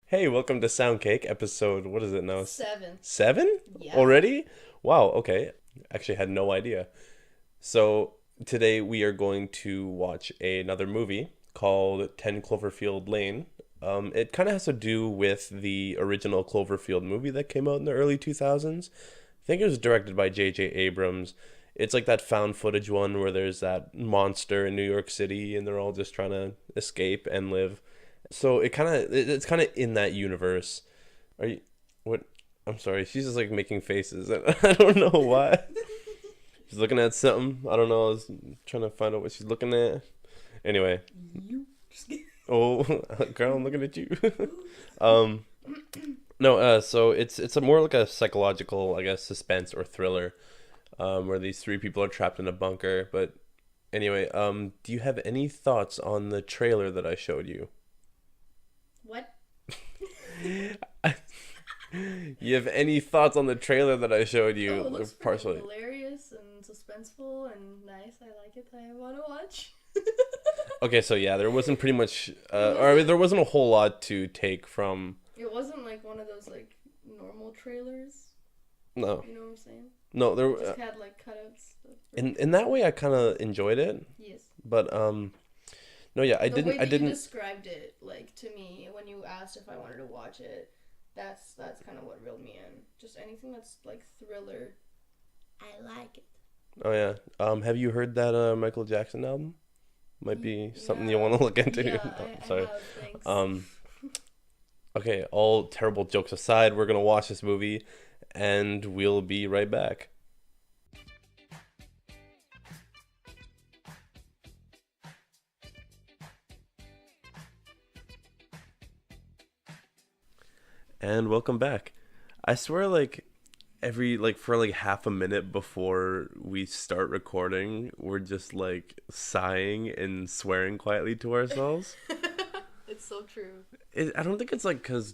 Hey, welcome to Soundcake episode. What is it now? Seven. Seven Yeah. already? Wow. Okay. Actually, had no idea. So today we are going to watch another movie called 10 Cloverfield Lane. It kind of has to do with the original Cloverfield movie that came out in the early 2000s. I think it was directed by J.J. Abrams. It's like that found footage one where there's that monster in New York City and they're all just trying to escape and live. So it's kind of in that universe. Are you what? I'm sorry. She's just like making faces, and I don't know why. She's looking at something. I don't know. I was trying to find out what she's looking at. Anyway, You? Just kidding. oh, girl, I'm looking at you. um, no. So it's a more like a psychological, I guess, suspense or thriller, where these three people are trapped in a bunker. But anyway, do you have any thoughts on the trailer that I showed you? What? You have any thoughts on the trailer that I showed Oh, you? it looks pretty Partially. hilarious and suspenseful and nice. I like it. I want to watch. Okay, so yeah, there wasn't pretty much, It or I mean, wasn't. there wasn't a whole lot to take from. It wasn't like one of those like normal trailers. No, You know what I'm saying? no, there. It just had like cutouts. In that way, I kind of enjoyed it, Yes. but no, yeah, I The way didn't, I that you didn't. described it, like to me, when you asked if I wanted to watch it, that's kind of what reeled me in. Just anything that's like thriller. I like it. Oh yeah, have you heard that Michael Jackson album? Might be something you Yeah. want to look into. Yeah, No, I sorry. have. Thanks. Um, okay, all terrible jokes aside, we're gonna watch this movie, and we'll be right back. And welcome back. I swear, like every like for like half a minute before we start recording, we're just like sighing and swearing quietly to ourselves. It's so true. I don't think it's like because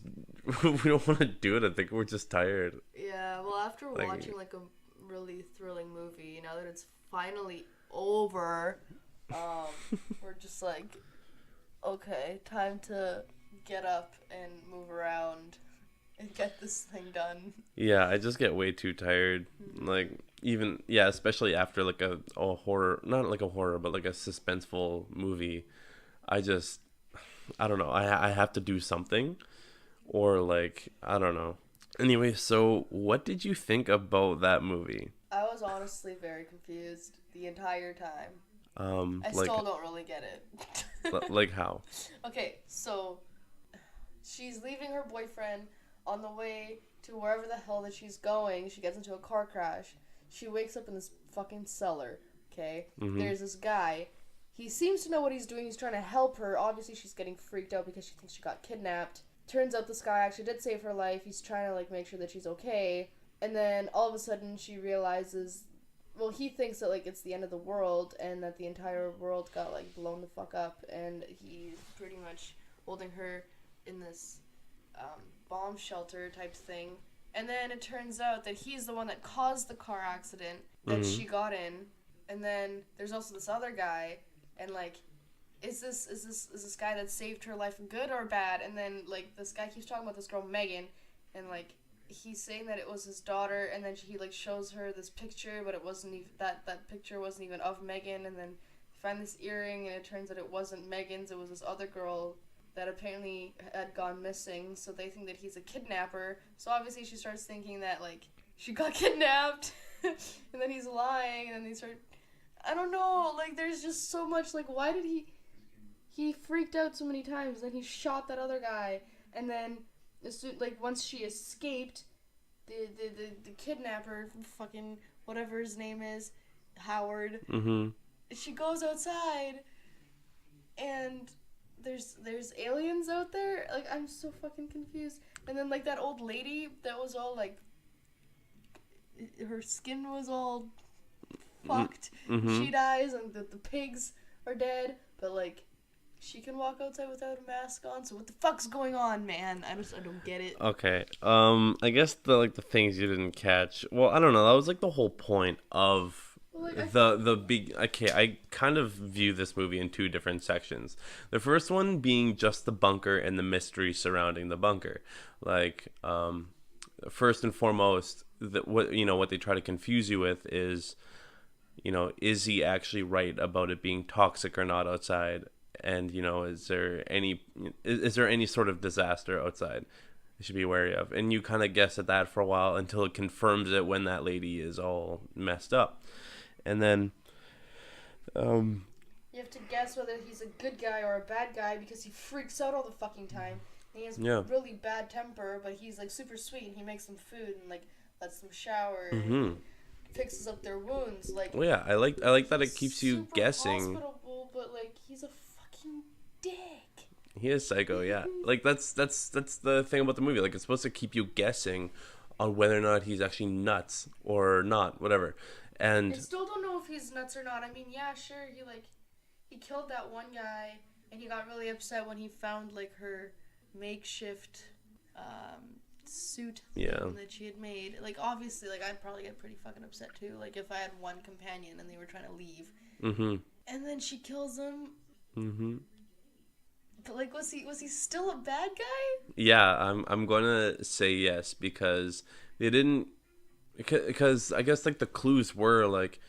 we don't want to do it. I think we're just tired. Yeah, well, after Like, watching like a really thrilling movie, now that it's finally over, we're just like, okay, time to get up and move around and get this thing done. yeah, I just get way too tired. Like even yeah, especially after like a horror, not like a horror, but like a suspenseful movie. I just I don't know. I have to do something or like I don't know. Anyway, so what did you think about that movie? I was honestly very confused the entire time. I Like still don't really get it. like how? Okay, so she's leaving her boyfriend on the way to wherever the hell that she's going. She gets into a car crash. She wakes up in this fucking cellar. Okay, there's this guy. He seems to know what he's doing. He's trying to help her. Obviously, she's getting freaked out because she thinks she got kidnapped. Turns out this guy actually did save her life. He's trying to like make sure that she's okay. And then all of a sudden, she realizes. Well, he thinks that like it's the end of the world and that the entire world got like blown the fuck up, and he's pretty much holding her in this bomb shelter type thing. And then it turns out that he's the one that caused the car accident that she got in. And then there's also this other guy, and like, is this guy that saved her life good or bad? And then like this guy keeps talking about this girl Megan, and like he's saying that it was his daughter, and then he like shows her this picture, but it wasn't even that picture wasn't even of Megan. And then they find this earring, and it turns out it wasn't Megan's. It was this other girl that apparently had gone missing. So they think that he's a kidnapper. So obviously she starts thinking that like she got kidnapped, and then he's lying, and then they start. I don't know. Like there's just so much. Like why did he freaked out so many times? Then he shot that other guy, and then like once she escaped, the kidnapper, fucking whatever his name is, Howard. Mm-hmm. She goes outside, and there's aliens out there. Like I'm so fucking confused. And then like that old lady that was all like, her skin was all fucked. Mm-hmm. She dies, and the pigs are dead. But like, she can walk outside without a mask on. So what the fuck's going on, man? I don't get it. Okay. I guess the things you didn't catch. Well, I don't know. That was like the whole point of Like, The big okay, I kind of view this movie in two different sections. The first one being just the bunker and the mystery surrounding the bunker. Like first and foremost, what they try to confuse you with is, is he actually right about it being toxic or not outside? And is there any sort of disaster outside you should be wary of? And you kind of guess at that for a while until it confirms it when that lady is all messed up. And then you have to guess whether he's a good guy or a bad guy because he freaks out all the fucking time. And he has really bad temper, but he's like super sweet and he makes them food and like lets them shower and fixes up their wounds. Like, well, yeah, I like that it keeps you guessing. Hospitable, but like he's a fucking dick. He is psycho, yeah. Like that's the thing about the movie. Like it's supposed to keep you guessing on whether or not he's actually nuts or not, whatever. And I still don't know if he's nuts or not. I mean, yeah, sure, he killed that one guy, and he got really upset when he found like her makeshift suit thing that she had made. Like, obviously, like I'd probably get pretty fucking upset too. Like if I had one companion and they were trying to leave, and then she kills him. But like, was he still a bad guy? Yeah, I'm gonna say yes because they didn't. Because I guess like the clues were like,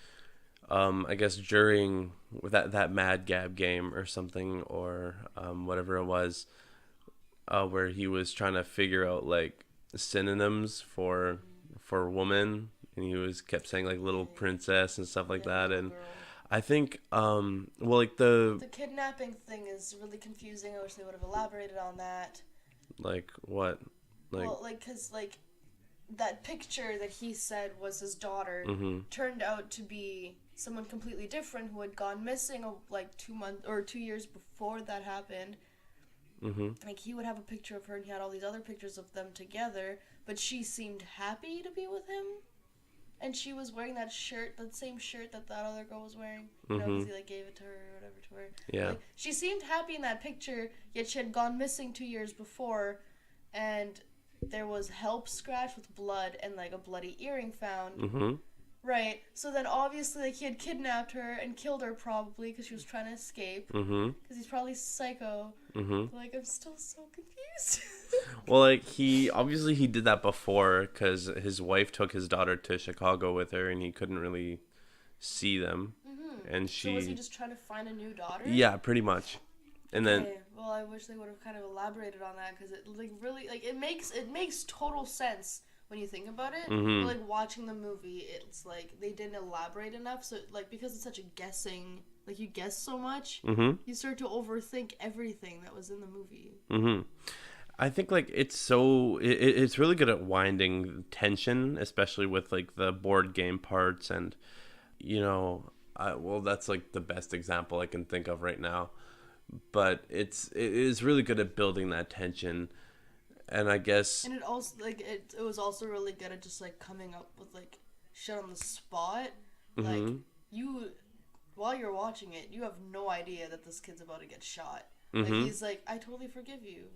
I guess during that Mad Gab game or something or whatever it was, where he was trying to figure out like synonyms for woman, and he kept saying like little princess and stuff like that, and I think like the kidnapping thing is really confusing. I wish they would have elaborated on that. Like what? Like, well, like because like. That picture that he said was his daughter turned out to be someone completely different who had gone missing like 2 months or 2 years before that happened. Like he would have a picture of her and he had all these other pictures of them together, but she seemed happy to be with him, and she was wearing that same shirt that other girl was wearing. You know, because he like gave it to her or whatever to her. Yeah. Like, she seemed happy in that picture, yet she had gone missing 2 years before, and there was help scratch with blood and like a bloody earring found. Right. So then obviously like he had kidnapped her and killed her probably because she was trying to escape. Because he's probably psycho. But, like I'm still so confused. Well, like he did that before because his wife took his daughter to Chicago with her and he couldn't really see them. And So was he just trying to find a new daughter? Yeah, pretty much. And then well, I wish they would have kind of elaborated on that because it like really like it makes total sense when you think about it. But like watching the movie, it's like they didn't elaborate enough. So like because it's such a guessing, like you guess so much, you start to overthink everything that was in the movie. I think like it's really good at winding tension, especially with like the board game parts, and well that's like the best example I can think of right now. But it is really good at building that tension, and I guess. And it also like it was also really good at just like coming up with like shit on the spot. Like you, while you're watching it, you have no idea that this kid's about to get shot. Like he's like, I totally forgive you,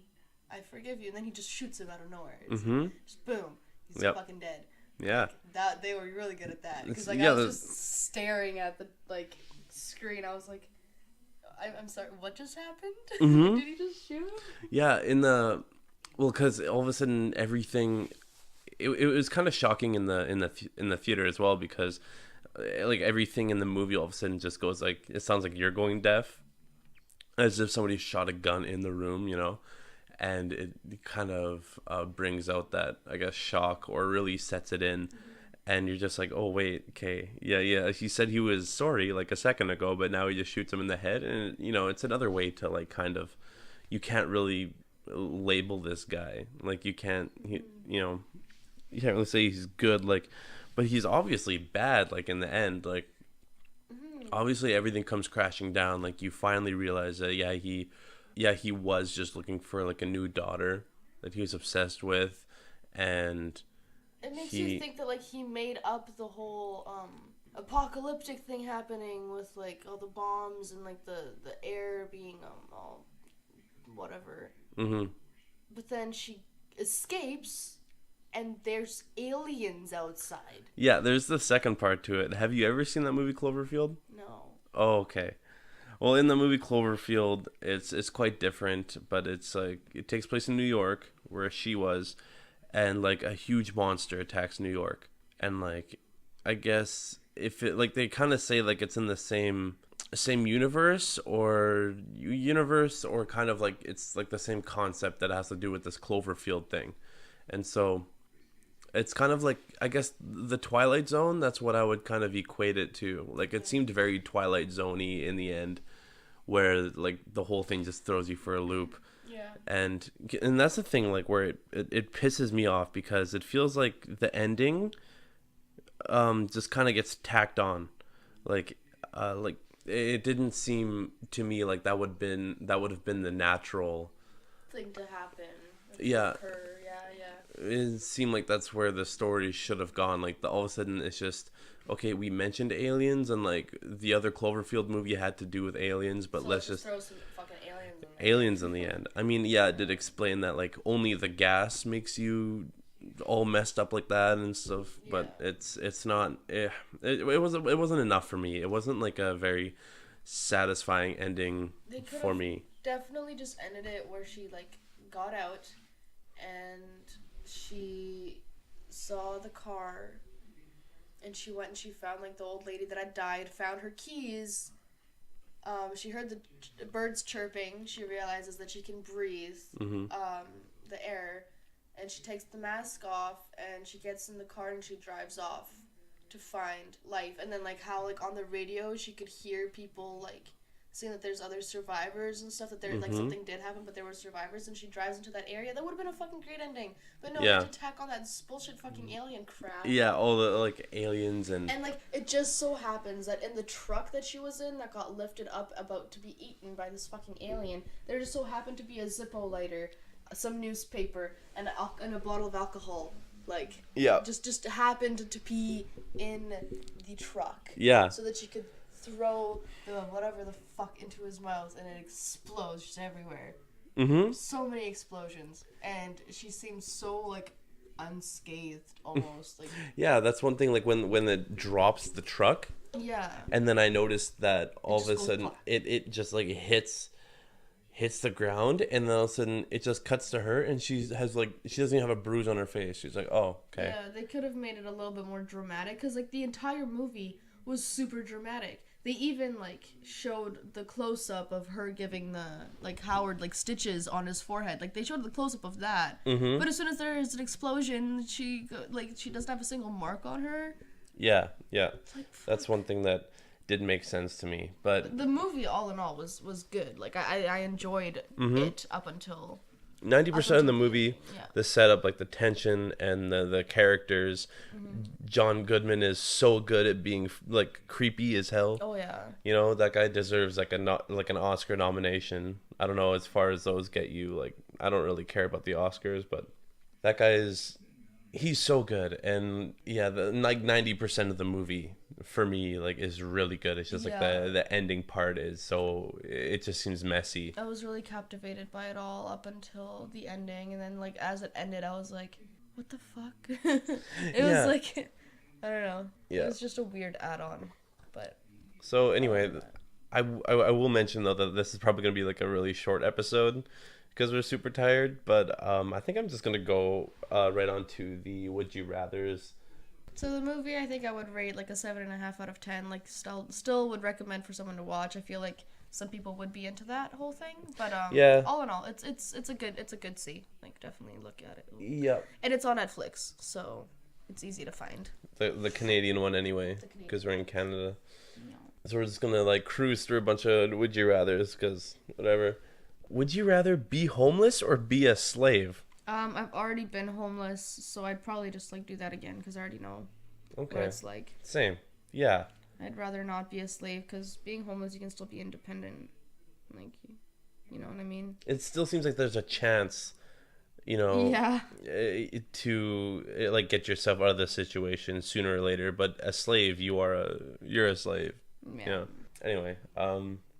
and then he just shoots him out of nowhere. It's like, just boom, he's fucking dead. Yeah. Like, that they were really good at that because like I was just staring at the like screen. I was like. I'm sorry, what just happened? Did he just shoot him? Yeah, because all of a sudden everything, it was kind of shocking in the theater as well because like everything in the movie all of a sudden just goes like, it sounds like you're going deaf, as if somebody shot a gun in the room, and it kind of brings out that, I guess, shock or really sets it in. And you're just like, oh, wait, okay. Yeah. He said he was sorry like a second ago, but now he just shoots him in the head. And, it's another way to like kind of, you can't really label this guy. Like you can't really say he's good, like, but he's obviously bad, like in the end. Like, obviously everything comes crashing down. Like you finally realize that, he was just looking for like a new daughter that he was obsessed with. And... It makes you think that like he made up the whole apocalyptic thing happening with like all the bombs and like the air being all whatever. But then she escapes and there's aliens outside. Yeah, there's the second part to it. Have you ever seen that movie Cloverfield? No. Oh, okay. Well, in the movie Cloverfield, it's quite different, but it's like it takes place in New York, where she was, and like a huge monster attacks New York, and like I guess if it like they kind of say like it's in the same universe or kind of like it's like the same concept that has to do with this Cloverfield thing, and so it's kind of like I guess the Twilight Zone. That's what I would kind of equate it to. Like it seemed very Twilight Zone-y in the end, where like the whole thing just throws you for a loop. Yeah. And that's the thing, like where it pisses me off because it feels like the ending, just kind of gets tacked on, like it didn't seem to me like that would have been the natural thing to happen. Yeah. Occur. Yeah. It seemed like that's where the story should have gone. Like all of a sudden it's just okay. We mentioned aliens and like the other Cloverfield movie had to do with aliens, but So let's just throw some fucking aliens in there. aliens in the end. I mean, yeah, it did explain that like only the gas makes you all messed up like that and stuff, but it's not. It wasn't enough for me. It wasn't like a very satisfying ending for me. Definitely just ended it where she like got out and she saw the car and she went and she found like the old lady that had died, found her keys. She heard the birds chirping. She realizes that she can breathe the air, and she takes the mask off and she gets in the car and she drives off to find life. And then like how like on the radio she could hear people like saying that there's other survivors and stuff, that there like something did happen but there were survivors, and she drives into that area. That would have been a fucking great ending, but no, they had to tack on that bullshit fucking alien crap. Yeah, all the like aliens and like it just so happens that in the truck that she was in that got lifted up about to be eaten by this fucking alien, there just so happened to be a Zippo lighter, some newspaper, and a bottle of alcohol. Like, just happened to be in the truck. Yeah. So that she could throw the whatever the fuck into his mouth and it explodes just everywhere. So many explosions, and she seems so like unscathed almost. Like yeah, that's one thing. Like when it drops the truck. Yeah. And then I noticed that all of a sudden it just like hits the ground, and then all of a sudden it just cuts to her, and she doesn't even have a bruise on her face. She's like, oh, okay. Yeah, they could have made it a little bit more dramatic, because like the entire movie was super dramatic. They even like showed the close up of her giving the like Howard like stitches on his forehead. Like they showed the close up of that. But as soon as there is an explosion, she doesn't have a single mark on her. Yeah. Like, that's one thing that didn't make sense to me. But the movie all in all was good. Like I enjoyed it up until 90% of the movie, the setup, like the tension and the characters. John Goodman is so good at being like creepy as hell. Oh yeah. You know, that guy deserves like an Oscar nomination. I don't know as far as those get you. Like I don't really care about the Oscars, but that guy he's so good. And yeah, like 90% of the movie for me like is really good. It's just like the ending part is so it just seems messy. I was really captivated by it all up until the ending, and then like as it ended I was like, what the fuck? It was like, I don't know. Yeah. It was just a weird add-on. But so anyway, I will mention though that this is probably going to be like a really short episode because we're super tired, but I think I'm just going to go right on to the Would You Rathers. So the movie, I think I would rate like a 7.5 out of 10. Like still would recommend for someone to watch. I feel like some people would be into that whole thing, but all in all, it's a good see. Like definitely look at it. Yep. And it's on Netflix, so it's easy to find. The Canadian one anyway, because we're in Canada. No. So we're just gonna like cruise through a bunch of Would You Rathers, because whatever. Would you rather be homeless or be a slave? I've already been homeless, so I'd probably just like do that again because I already know what it's like. Same. Yeah. I'd rather not be a slave because being homeless, you can still be independent. Like, you know what I mean? It still seems like there's a chance, you know, to like get yourself out of the situation sooner or later. But a slave, you're a slave. Yeah. You know? Anyway,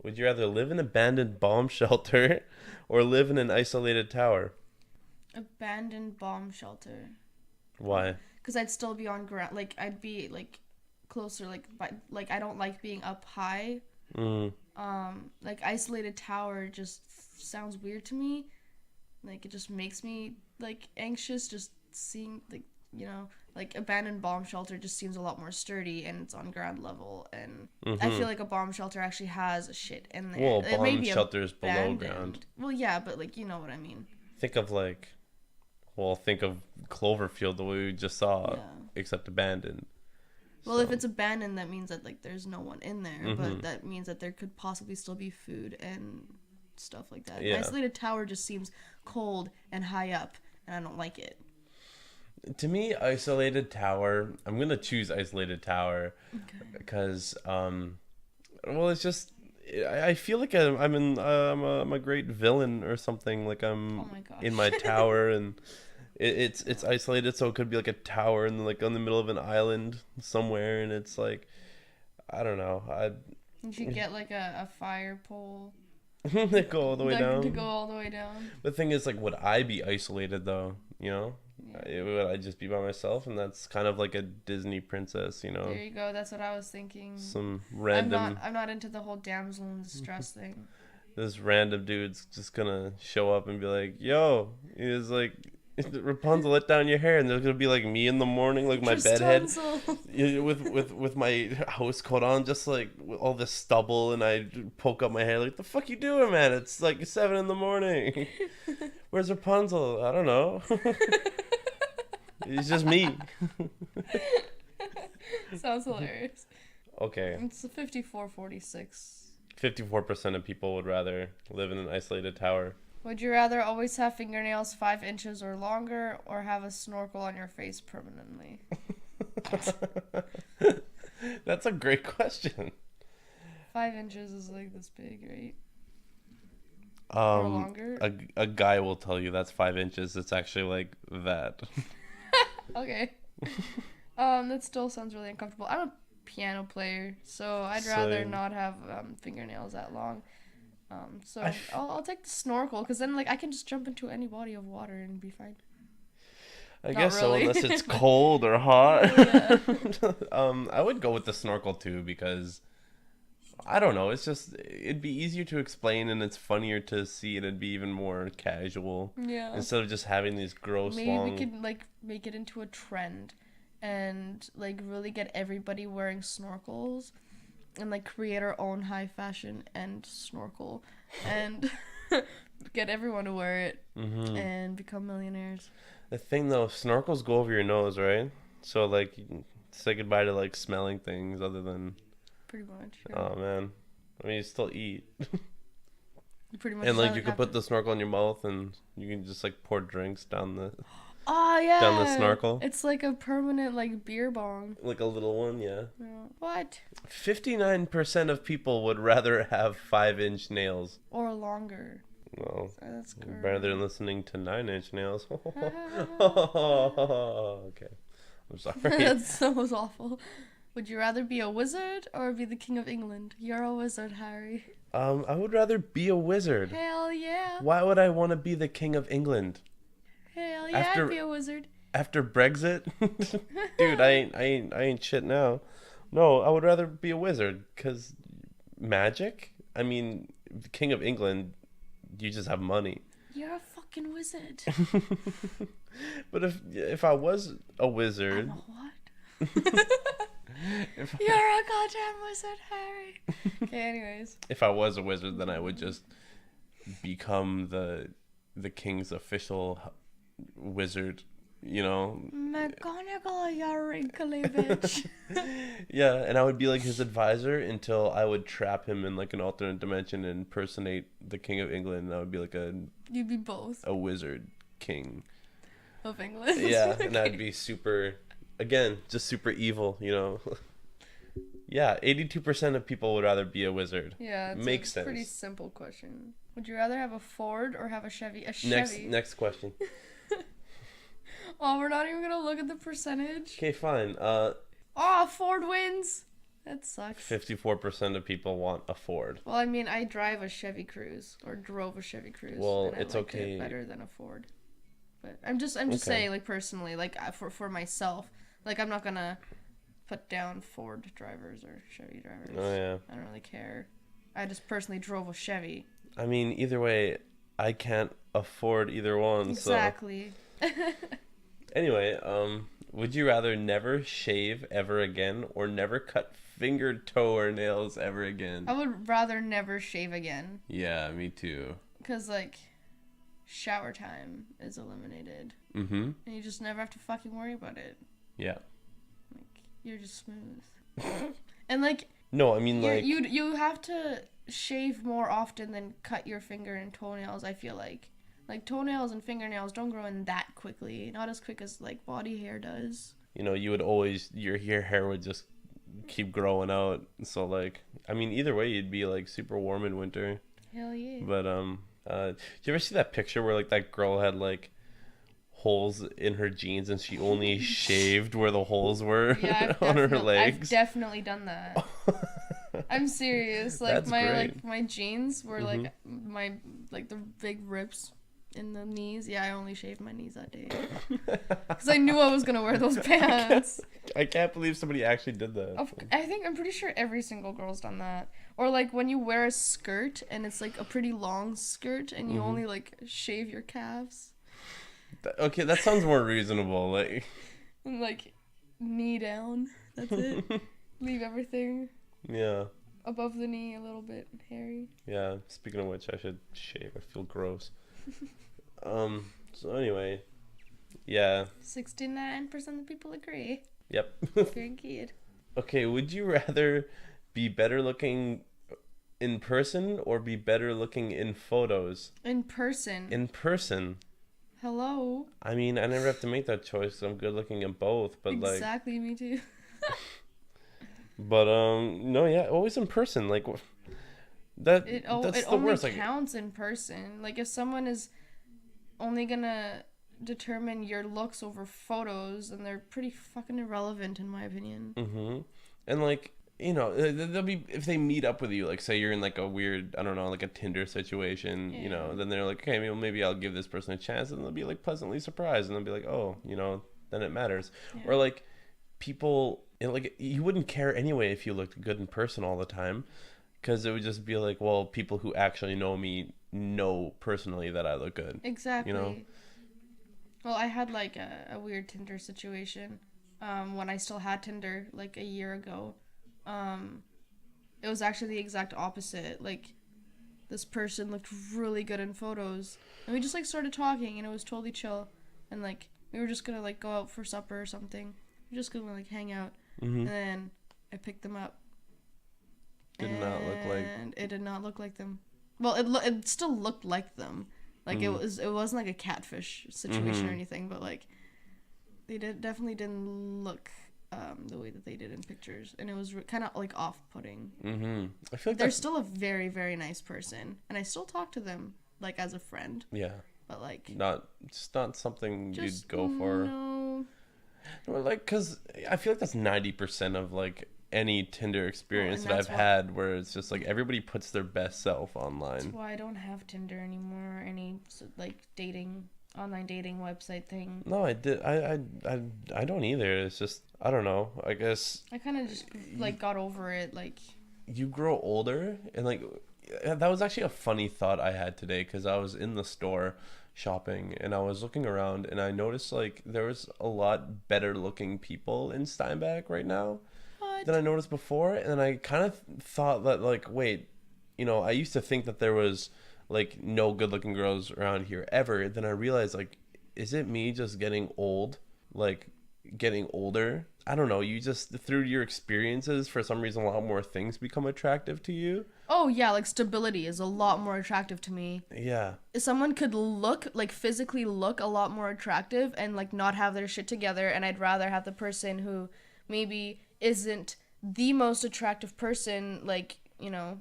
would you rather live in an abandoned bomb shelter or live in an isolated tower? Abandoned bomb shelter. Why? Because I'd still be on ground. Like, I'd be, like, closer, like, like, I don't like being up high. Mm. Like, isolated tower just sounds weird to me. Like, it just makes me, like, anxious just seeing, like, you know, like, abandoned bomb shelter just seems a lot more sturdy, and it's on ground level, and I feel like a bomb shelter actually has shit in there. Well, It may bomb be shelters below abandoned. ground. Well, yeah, but, like, you know what I mean. Think of Cloverfield, the way we just saw, Yeah. except abandoned. Well, if it's abandoned, that means that, like, there's no one in there, but that means that there could possibly still be food and stuff like that. Yeah. Isolated tower just seems cold and high up, and I don't like it. To me, isolated tower, I'm going to choose isolated tower because, well, it's just, I feel like I'm a great villain or something. Like I'm Oh my gosh. in my tower, and it's isolated, so it could be like a tower in like on the middle of an island somewhere, and it's like, I don't know. You should get like a fire pole That go all the way down. to go all the way down. The thing is, like, would I be isolated though? You know, Yeah. would I just be by myself? And that's kind of like a Disney princess, you know. There you go. That's what I was thinking. Some random. I'm not into the whole damsel in distress thing. This random dude's just gonna show up and be like, "Yo," he's like, "Rapunzel, let down your hair," and there's gonna be like me in the morning, like my bedhead, with my house coat on, just like with all this stubble, and I poke up my hair like, "The fuck you doing, man? It's like 7 a.m. Where's Rapunzel? I don't know." It's just me. Sounds hilarious. Okay. It's a 54-46. 54% of people would rather live in an isolated tower. Would you rather always have fingernails 5 inches or longer, or have a snorkel on your face permanently? That's a great question. 5 inches is like this big, right? Or longer? A guy will tell you that's 5 inches. It's actually like that. Okay. That still sounds really uncomfortable. I'm a piano player, so I'd rather Same. not have fingernails that long. So I'll take the snorkel, because then like I can just jump into any body of water and be fine. I Not guess really. so, unless it's cold or hot. Yeah. I would go with the snorkel too, because I don't know. It's just it'd be easier to explain, and it's funnier to see, and it'd be even more casual Yeah. instead of just having these gross Maybe long. we could like make it into a trend, and like really get everybody wearing snorkels, and like create our own high fashion and snorkel, and get everyone to wear it and become millionaires. The thing though, snorkels go over your nose, right? So like, you can say goodbye to like smelling things other than. Pretty much. Yeah. Oh man, I mean you still eat. You pretty much. And like just you can have put the snorkel in your mouth, and you can just like pour drinks down the Oh yeah. down the snorkel. It's like a permanent like beer bong. Like a little one, yeah. Yeah. What? 59% of people would rather have 5-inch nails. Or longer. Well, That's good. better than listening to 9-inch nails. Okay, I'm sorry. That was awful. Would you rather be a wizard or be the king of England? You're a wizard, Harry. I would rather be a wizard. Hell yeah. Why would I want to be the king of England? Hell yeah, After- I'd be a wizard. After Brexit? Dude, I ain't shit now. No, I would rather be a wizard, cuz magic? I mean, the king of England, you just have money. You're a fucking wizard. But if I was a wizard, I'm a what? You're a goddamn wizard, Harry. Okay, anyways. if I was a wizard, then I would just become the king's official wizard, you know. McGonagall, you wrinkly bitch. Yeah, and I would be like his advisor until I would trap him in like an alternate dimension and impersonate the king of England, and I would be like You'd be both a wizard king. of England. Yeah, and I'd be super, again, just super evil, you know. Yeah, 82% of people would rather be a wizard. Yeah, it's Makes a pretty sense. simple question. Would you rather have a Ford or have a Chevy? A Chevy. Next question. Oh, we're not even gonna look at the percentage. Okay, fine. Oh, Ford wins. That sucks. 54% of people want a Ford. Well, I mean, I drive a Chevy Cruze, or drove a Chevy Cruze. Well, and I it's liked okay. it better than a Ford. But I'm just Okay. saying, like, personally, like, for myself, like, I'm not gonna put down Ford drivers or Chevy drivers. Oh yeah. I don't really care. I just personally drove a Chevy. I mean, either way, I can't afford either one. Exactly. So anyway, would you rather never shave ever again or never cut finger, toe, or nails ever again? I would rather never shave again. Yeah, me too. Because, like, shower time is eliminated. Mm-hmm. And you just never have to fucking worry about it. Yeah. Like, you're just smooth. And, like... No, I mean, like... You have to shave more often than cut your finger and toenails, I feel like. Like, toenails and fingernails don't grow in that quickly. Not as quick as, like, body hair does. You know, you would always... Your hair would just keep growing out. So, like... I mean, either way, you'd be, like, super warm in winter. Hell yeah. But, did you ever see that picture where, like, that girl had, like... holes in her jeans and she only shaved where the holes were on her legs? I've definitely done that. I'm serious. Like That's great. my jeans were like the big rips in the knees. Yeah, I only shaved my knees that day because I knew I was gonna wear those pants. I can't believe somebody actually did that. I'm pretty sure every single girl's done that. Or like when you wear a skirt and it's like a pretty long skirt and you only like shave your calves. Okay, that sounds more reasonable. Like, And like knee down. That's it. Leave everything yeah, above the knee a little bit hairy. yeah. Speaking of which, I should shave. I feel gross. So anyway, yeah. 69% of people agree. Yep. Very good. Okay, would you rather be better looking in person or be better looking in photos? In person. In person. Hello. I mean, I never have to make that choice. I'm good looking in both, but Exactly, me too. But no, yeah, always in person. Like that. It that's the only worst. Like, counts in person. Like if someone is only gonna determine your looks over photos, then they're pretty fucking irrelevant in my opinion. mm-hmm. And like, you know, they'll be, if they meet up with you, like say you're in like a weird, I don't know, like a Tinder situation, you know, then they're like, okay, maybe I'll give this person a chance, and they'll be like pleasantly surprised, and they'll be like, oh, you know, then it matters. Yeah. Or like people, you know, like you wouldn't care anyway if you looked good in person all the time, because it would just be like, well, people who actually know me know personally that I look good. Exactly. You know? Well, I had like a weird Tinder situation when I still had Tinder like a year ago. It was actually the exact opposite. Like, this person looked really good in photos, and we just like started talking, and it was totally chill, and like we were just gonna like go out for supper or something. We were just gonna like hang out, and then I picked them up. Did not look like. And it did not look like them. Well, it still looked like them. Like it wasn't like a catfish situation or anything, but like they definitely didn't look the way that they did in pictures, and it was kind of like off-putting. I feel like they're still a very, very nice person, and I still talk to them like as a friend. Yeah. But like It's not something just you'd go for. No. Or like, cause I feel like that's 90% of like any Tinder experience and that I've that's had, where it's just like everybody puts their best self That's online. why I don't have Tinder anymore, or any like online dating website thing. No, I don't either. It's just, I don't know. I guess I kind of just like got over it. Like, you grow older, and like that was actually a funny thought I had today, because I was in the store shopping and I was looking around, and I noticed like there was a lot better looking people in Steinbach right now than I noticed before. And I kind of thought that, like, wait, you know, I used to think that there was like no good looking girls around here ever. Then I realized, like, is it me just getting old, like getting older? I don't know. You just, through your experiences, for some reason, a lot more things become attractive to you. oh yeah, like stability is a lot more attractive to me. Yeah. If someone could look, like physically look a lot more attractive and like not have their shit together, and I'd rather have the person who maybe isn't the most attractive person, like, you know,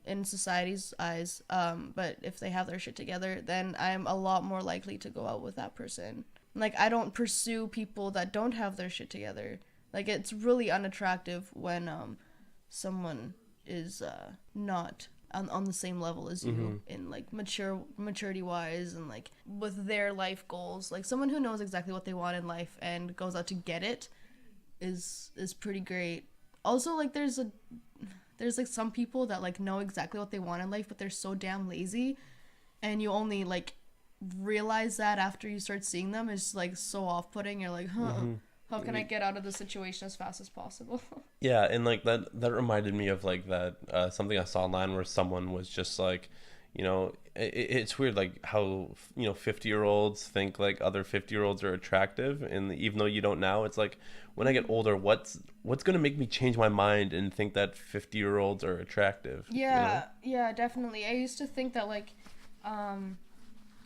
in society's eyes, but if they have their shit together, then I'm a lot more likely to go out with that person. Like, I don't pursue people that don't have their shit together. Like, it's really unattractive when someone is not on the same level as you in like maturity wise and like with their life goals. Like someone who knows exactly what they want in life and goes out to get it is pretty great. Also, like there's like some people that like know exactly what they want in life, but they're so damn lazy, and you only like realize that after you start seeing them. It's like so off-putting. You're like, how can I get out of the situation as fast as possible? Yeah, and like that reminded me of like that something I saw online where someone was just like, it's weird like how 50-year-olds think like other 50-year-olds are attractive, and even though you don't now, it's like when I get older, what's gonna make me change my mind and think that 50-year-olds are attractive? Yeah, yeah, definitely. I used to think that like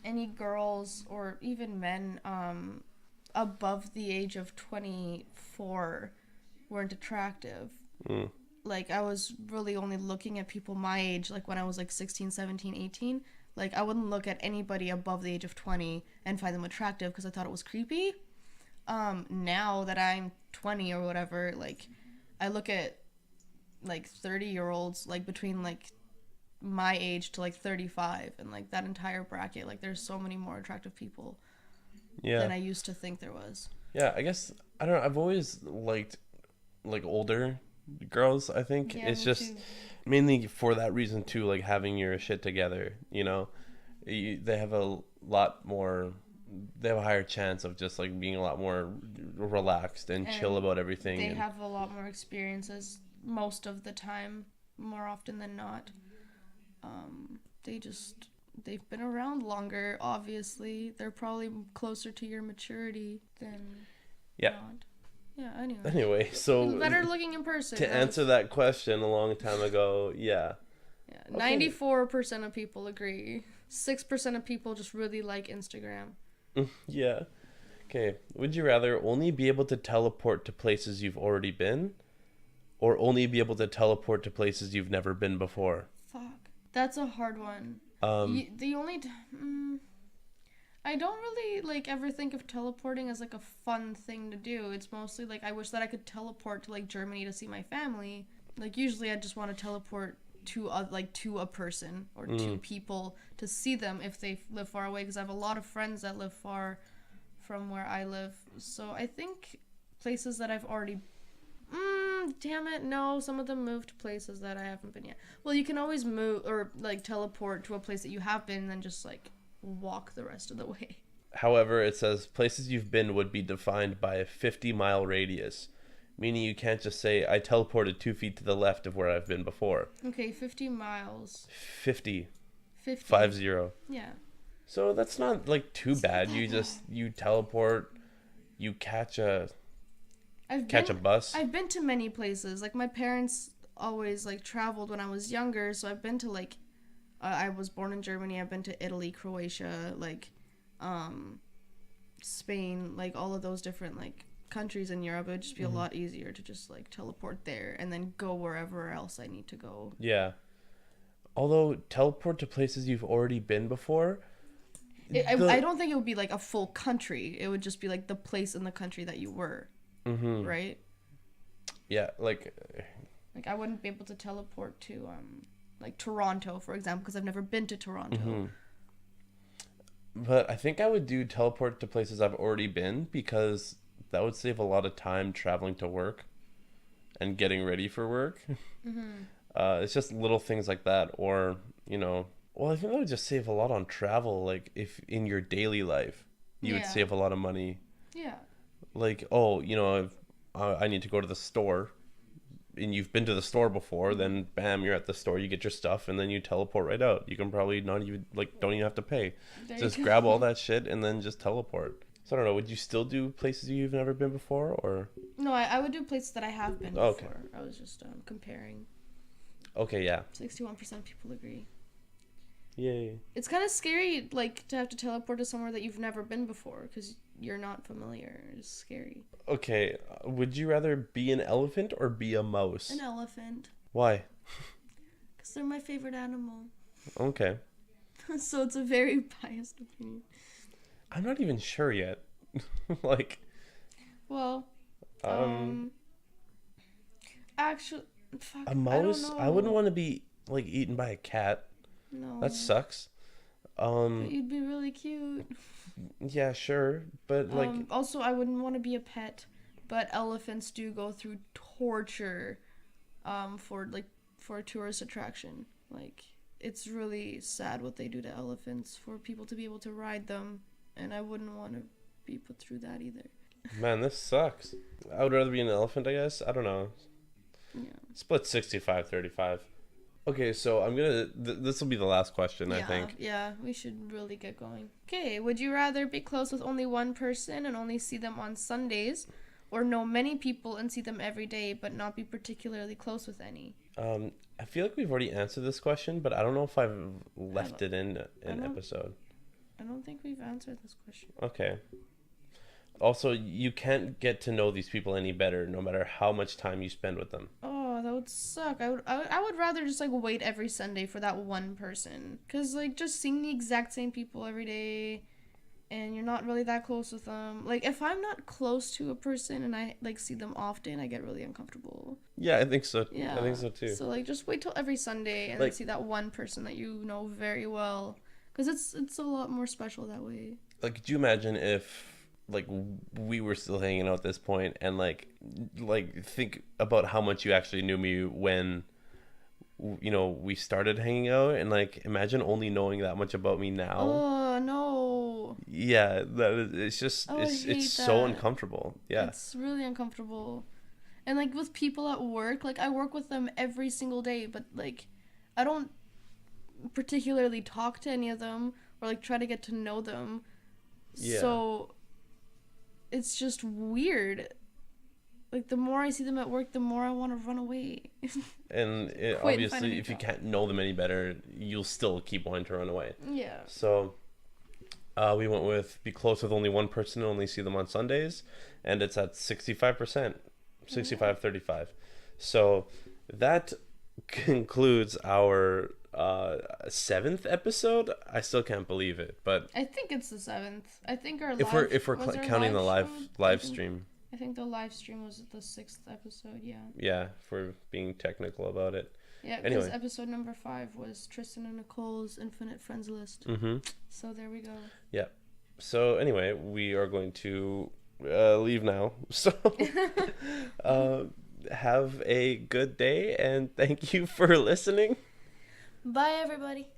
any girls or even men above the age of 24 weren't attractive. Like I was really only looking at people my age, like when I was like 16, 17, 18. Like I wouldn't look at anybody above the age of 20 and find them attractive because I thought it was creepy. Now that I'm 20 or whatever, like I look at like 30-year-olds like between like my age to like 35, and like that entire bracket, like there's so many more attractive people than I used to think there was. Yeah, I guess I don't know. I've always liked like older girls. I think it's just mainly for that reason too. Like having your shit together, they have a lot more. They have a higher chance of just like being a lot more relaxed and chill about everything. They have a lot more experiences most of the time, more often than not. They've been around longer, obviously. They're probably closer to your maturity than not. Yeah, Anyway, so better looking in person. To answer that question a long time ago, yeah. Yeah, 94% of people agree. 6% of people just really like Instagram. Yeah. Okay, would you rather only be able to teleport to places you've already been, or only be able to teleport to places you've never been before? Fuck. That's a hard one. I don't really like ever think of teleporting as like a fun thing to do. It's mostly like I wish that I could teleport to like Germany to see my family. Like usually I just want to teleport to a person or two people to see them if they live far away, because I have a lot of friends that live far from where I live. So I think places that I've already damn it, no, some of them moved to places that I haven't been yet. Well, you can always move or like teleport to a place that you have been and then just like walk the rest of the way. However, it says places you've been would be defined by a 50-mile radius, meaning you can't just say I teleported 2 feet to the left of where I've been before. Okay, 50 miles. 50. 50. 50. Yeah. So that's not like too bad. You teleport, you catch a bus. I've been to many places. Like my parents always like traveled when I was younger, so I've been to like I was born in Germany. I've been to Italy, Croatia, like Spain, like all of those different like countries in Europe. It would just be a lot easier to just like teleport there and then go wherever else I need to go. Yeah. Although teleport to places you've already been before, I don't think it would be like a full country. It would just be like the place in the country that you were. Right? Yeah, like I wouldn't be able to teleport to like Toronto, for example, because I've never been to Toronto. But I think I would do teleport to places I've already been, because that would save a lot of time traveling to work and getting ready for work. It's just little things like that, or well, I think that would just save a lot on travel. Like if in your daily life you would save a lot of money. Yeah. Like, I need to go to the store, and you've been to the store before, then bam, you're at the store, you get your stuff, and then you teleport right out. You can probably not even don't even have to pay. Just grab all that shit and then just teleport. So I don't know, would you still do places you've never been before, or? No, I would do places that I have been before. I was just comparing. Okay, yeah. 61% of people agree. Yay. It's kind of scary, like, to have to teleport to somewhere that you've never been before, because you're not familiar. It's scary. Okay, would you rather be an elephant or be a mouse? An elephant. Why? Because they're my favorite animal. Okay. So it's a very biased opinion. I'm not even sure yet. Like. Well. Actually, fuck. A mouse? I don't know. I wouldn't want to be like eaten by a cat. No. That sucks. But you'd be really cute. Yeah, sure, but like, Also, I wouldn't want to be a pet, but elephants do go through torture, for a tourist attraction. Like, it's really sad what they do to elephants for people to be able to ride them, and I wouldn't want to be put through that either. man, this sucks. I would rather be an elephant, I guess. I don't know. Yeah. Split 65-35. Okay, so I'm gonna. This will be the last question, I think. Yeah, we should really get going. Okay, would you rather be close with only one person and only see them on Sundays, or know many people and see them every day but not be particularly close with any? I feel like we've already answered this question, but I don't know if I've left it in an episode. I don't think we've answered this question. Okay. Also, you can't get to know these people any better, no matter how much time you spend with them. Oh, that would suck. I would rather just like wait every Sunday for that one person, cause like just seeing the exact same people every day, and you're not really that close with them. Like if I'm not close to a person and I like see them often, I get really uncomfortable. Yeah, I think so. Yeah, I think so too. So like just wait till every Sunday and then see that one person that you know very well, cause it's a lot more special that way. Like, could you imagine if like we were still hanging out at this point and like think about how much you actually knew me when we started hanging out, and like imagine only knowing that much about me now. Oh no. Yeah, it's just it's so uncomfortable. Yeah, it's really uncomfortable. And like with people at work, like I work with them every single day, but like I don't particularly talk to any of them or like try to get to know them. Yeah. So it's just weird. Like the more I see them at work, the more I want to run away. And obviously, if you can't know them any better, you'll still keep wanting to run away. Yeah. So we went with be close with only one person and only see them on Sundays, and it's at 65%, 65-35. So that concludes our 7th episode. I still can't believe it, but I think it's the 7th. I think our if we're counting the live stream. I think the live stream was the 6th episode. Yeah. Yeah, for being technical about it. Yeah, because episode number 5 was Tristan and Nicole's Infinite Friends List. Mm-hmm. So there we go. Yeah. So anyway, we are going to leave now. So have a good day, and thank you for listening. Bye, everybody.